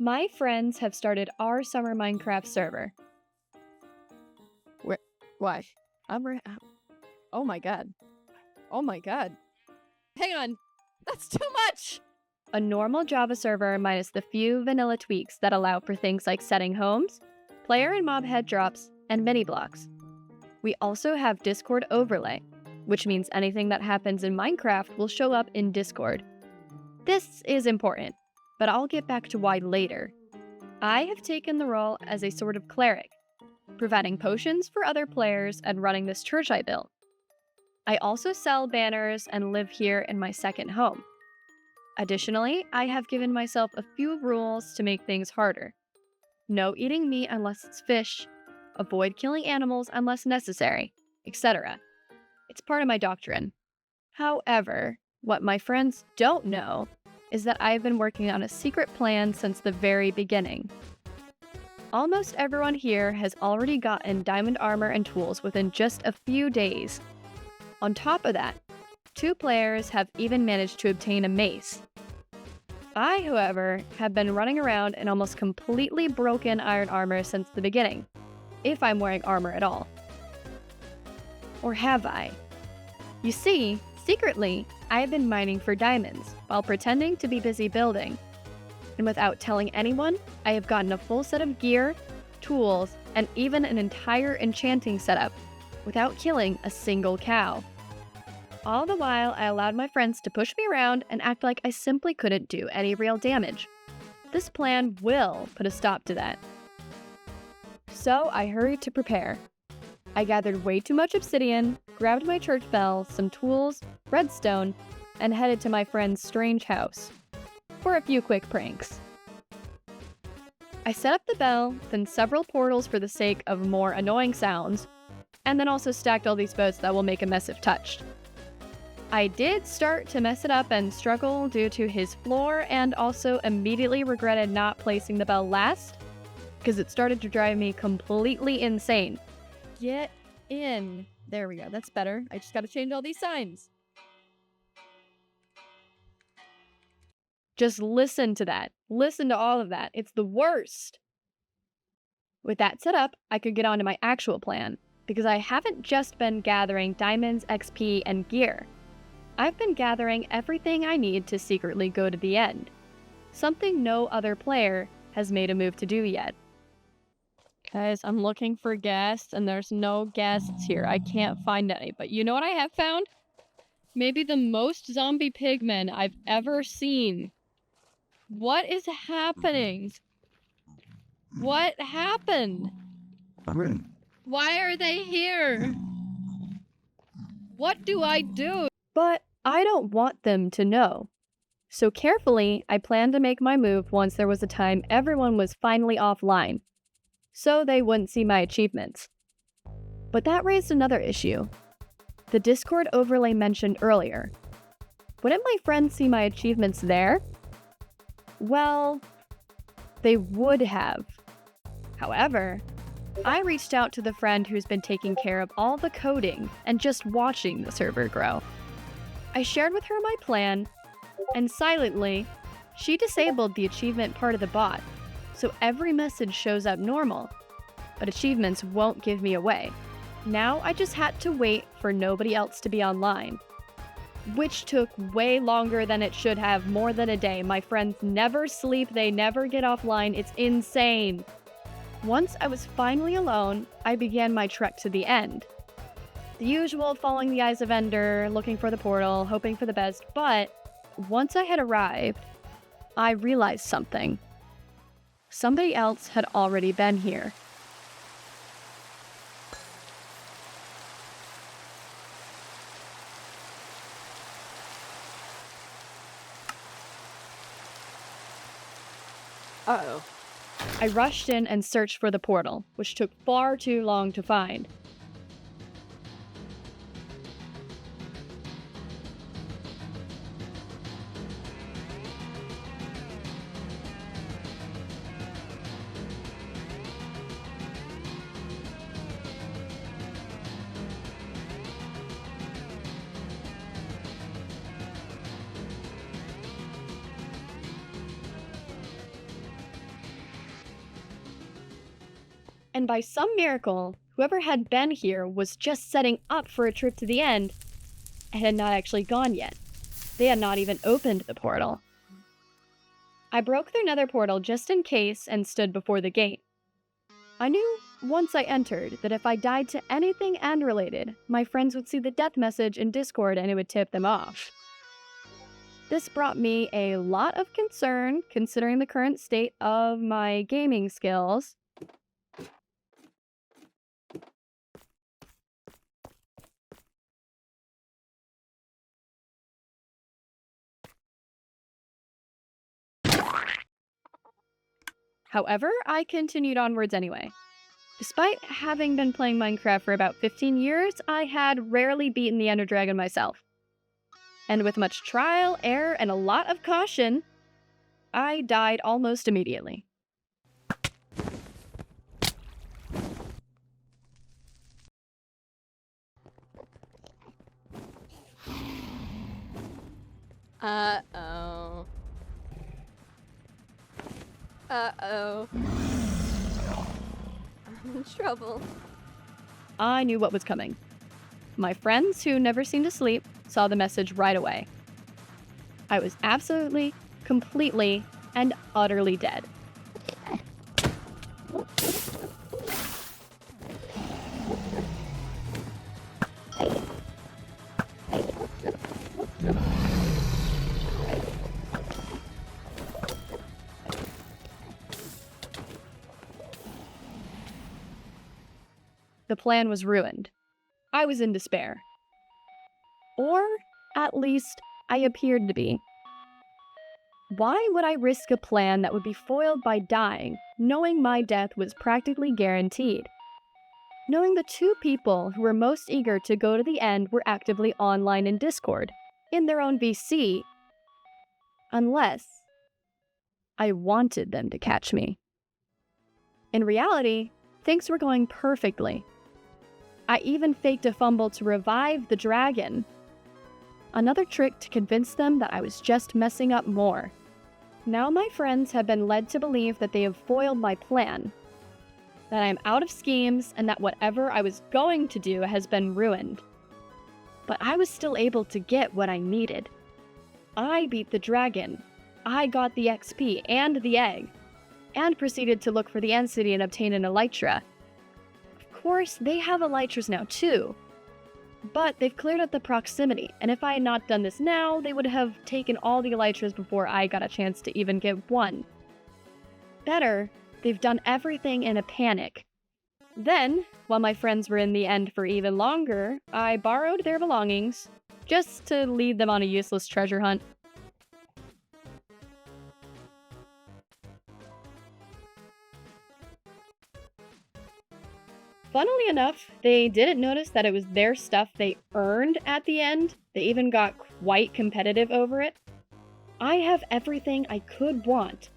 My friends have started our summer Minecraft server. Why? Oh my god. Oh my god. Hang on. That's too much! A normal Java server minus the few vanilla tweaks that allow for things like setting homes, player and mob head drops, and mini blocks. We also have Discord overlay, which means anything that happens in Minecraft will show up in Discord. This is important, but I'll get back to why later. I have taken the role as a sort of cleric, providing potions for other players and running this church I built. I also sell banners and live here in my second home. Additionally, I have given myself a few rules to make things harder. No eating meat unless it's fish, avoid killing animals unless necessary, etc. It's part of my doctrine. However, what my friends don't know is that I've been working on a secret plan since the very beginning. Almost everyone here has already gotten diamond armor and tools within just a few days. On top of that, 2 players have even managed to obtain a mace. I, however, have been running around in almost completely broken iron armor since the beginning, if I'm wearing armor at all. Or have I? You see, secretly, I've been mining for diamonds while pretending to be busy building. And without telling anyone, I have gotten a full set of gear, tools, and even an entire enchanting setup without killing a single cow. All the while, I allowed my friends to push me around and act like I simply couldn't do any real damage. This plan will put a stop to that. So I hurried to prepare. I gathered way too much obsidian, grabbed my church bell, some tools, redstone, and headed to my friend's strange house for a few quick pranks. I set up the bell, then several portals for the sake of more annoying sounds, and then also stacked all these boats that will make a mess if touched. I did start to mess it up and struggle due to his floor, and also immediately regretted not placing the bell last, because it started to drive me completely insane. Get in. There we go. That's better. I just gotta change all these signs. Just listen to that. Listen to all of that. It's the worst. With that set up, I could get on to my actual plan, because I haven't just been gathering diamonds, XP, and gear. I've been gathering everything I need to secretly go to the end. Something no other player has made a move to do yet. Guys, I'm looking for guests, and there's no guests here. I can't find any. But you know what I have found? Maybe the most zombie pigmen I've ever seen. What is happening? What happened? Why are they here? What do I do? But I don't want them to know. So carefully, I planned to make my move once there was a time everyone was finally offline, so they wouldn't see my achievements. But that raised another issue. The Discord overlay mentioned earlier. Wouldn't my friends see my achievements there? Well, they would have. However, I reached out to the friend who's been taking care of all the coding and just watching the server grow. I shared with her my plan, and silently, she disabled the achievement part of the bot, so every message shows up normal, but achievements won't give me away. Now I just had to wait for nobody else to be online, which took way longer than it should have, more than a day. My friends never sleep, they never get offline, it's insane. Once I was finally alone, I began my trek to the end. The usual, following the eyes of Ender, looking for the portal, hoping for the best, but once I had arrived, I realized something. Somebody else had already been here. Uh-oh. I rushed in and searched for the portal, which took far too long to find. And by some miracle, whoever had been here was just setting up for a trip to the end and had not actually gone yet. They had not even opened the portal. I broke their nether portal just in case and stood before the gate. I knew once I entered that if I died to anything end-related, my friends would see the death message in Discord and it would tip them off. This brought me a lot of concern considering the current state of my gaming skills. However, I continued onwards anyway. Despite having been playing Minecraft for about 15 years, I had rarely beaten the Ender Dragon myself. And with much trial, error, and a lot of caution, I died almost immediately. Uh-oh. Uh-oh. I'm in trouble. I knew what was coming. My friends, who never seemed to sleep, saw the message right away. I was absolutely, completely, and utterly dead. The plan was ruined. I was in despair. Or, at least, I appeared to be. Why would I risk a plan that would be foiled by dying, knowing my death was practically guaranteed? Knowing the two people who were most eager to go to the end were actively online in Discord, in their own VC, unless I wanted them to catch me. In reality, things were going perfectly. I even faked a fumble to revive the dragon. Another trick to convince them that I was just messing up more. Now my friends have been led to believe that they have foiled my plan, that I am out of schemes, and that whatever I was going to do has been ruined. But I was still able to get what I needed. I beat the dragon. I got the XP and the egg, and proceeded to look for the End City and obtain an elytra. Of course, they have elytras now too, but they've cleared up the proximity, and if I had not done this now, they would have taken all the elytras before I got a chance to even get one. Better, they've done everything in a panic. Then, while my friends were in the end for even longer, I borrowed their belongings, just to lead them on a useless treasure hunt. Funnily enough, they didn't notice that it was their stuff they earned at the end. They even got quite competitive over it. I have everything I could want,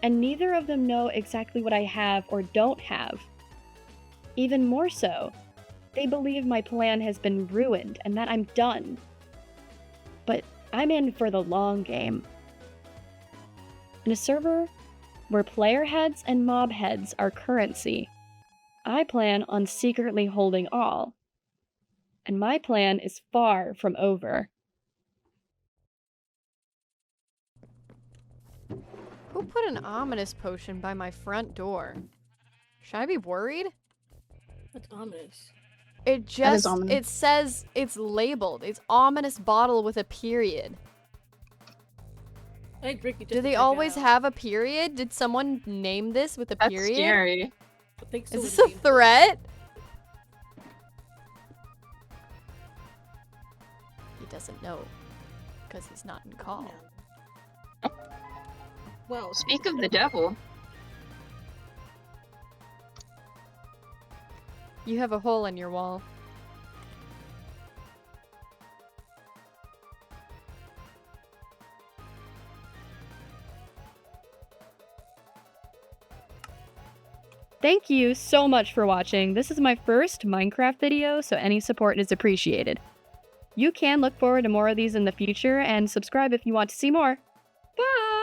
and neither of them know exactly what I have or don't have. Even more so, they believe my plan has been ruined and that I'm done. But I'm in for the long game. In a server where player heads and mob heads are currency, I plan on secretly holding all. And my plan is far from over. Who put an ominous potion by my front door? Should I be worried? That's ominous. It just, it says it's labeled. It's ominous bottle with a period. I drink it just Do they always have a period? Did someone name this with a That's period? scary. I think so. Is this a threat? He doesn't know, because he's not in call. Well, Speak of the devil. You have a hole in your wall. Thank you so much for watching. This is my first Minecraft video, so any support is appreciated. You can look forward to more of these in the future, and subscribe if you want to see more. Bye!